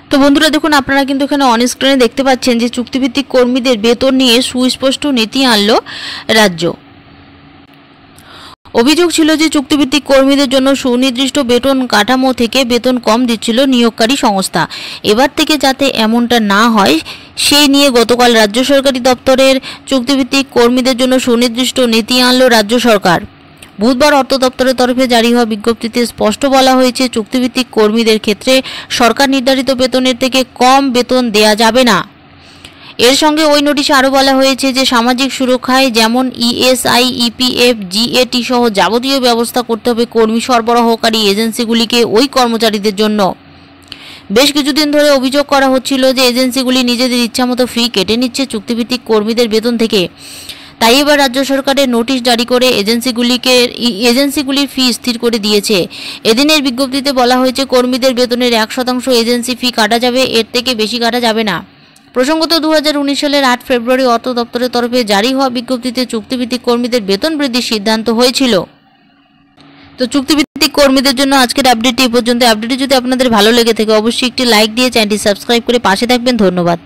তো বন্ধুরা দেখুন, আপনারা কিন্তু এখানে অন স্ক্রিনে দেখতে পাচ্ছেন যে চুক্তিভিত্তিক কর্মীদের বেতন নিয়ে সুস্পষ্ট নীতি আনলো রাজ্য। অভিযোগ ছিল যে চুক্তিভিত্তিক কর্মীদের জন্য সুনির্দিষ্ট বেতন কাঠামো থেকে বেতন কম দিচ্ছিল নিয়োগকারী সংস্থা। এবার থেকে যাতে এমনটা না হয় সেই নিয়ে গতকাল রাজ্য সরকারি দপ্তরের চুক্তিভিত্তিক কর্মীদের জন্য সুনির্দিষ্ট নীতি আনলো রাজ্য সরকার। বুধবার অর্থ দপ্তরের তরফে জারি হওয়া বিজ্ঞপ্তিতে স্পষ্ট বলা হয়েছে, চুক্তিভিত্তিক কর্মীদের ক্ষেত্রে সরকার নির্ধারিত বেতনের থেকে কম বেতন দেয়া যাবে না। এর সঙ্গে ওই নোটিশে আরও বলা হয়েছে যে সামাজিক সুরক্ষায় যেমন ইএসআই, ইপিএফ, জিএটি সহ যাবতীয় ব্যবস্থা করতে হবে কর্মী সরবরাহকারী এজেন্সিগুলিকে ওই কর্মচারীদের জন্য। বেশ কিছুদিন ধরে অভিযোগ করা হচ্ছিল যে এজেন্সিগুলি নিজেদের ইচ্ছামতো ফি কেটে নিচ্ছে চুক্তিভিত্তিক কর্মীদের বেতন থেকে। তাই এবার রাজ্য সরকারের নোটিশ জারি করে এজেন্সিগুলির ফি স্থির করে দিয়েছে। এদিনের বিজ্ঞপ্তিতে বলা হয়েছে, কর্মীদের বেতনের 1% এজেন্সি ফি কাটা যাবে, এর থেকে বেশি কাটা যাবে না। প্রসঙ্গত 2019 সালের 8 ফেব্রুয়ারি অর্থ দপ্তরের তরফে জারি হওয়া বিজ্ঞপ্তিতে চুক্তিভিত্তিক কর্মীদের বেতন বৃদ্ধির সিদ্ধান্ত হয়েছিল। তো চুক্তিভিত্তিক কর্মীদের জন্য আজকের আপডেটটি এই পর্যন্ত। আপডেটটি যদি আপনাদের ভালো লেগে থাকে অবশ্যই একটি লাইক দিয়ে চ্যানেলটি সাবস্ক্রাইব করে পাশে থাকবেন। ধন্যবাদ।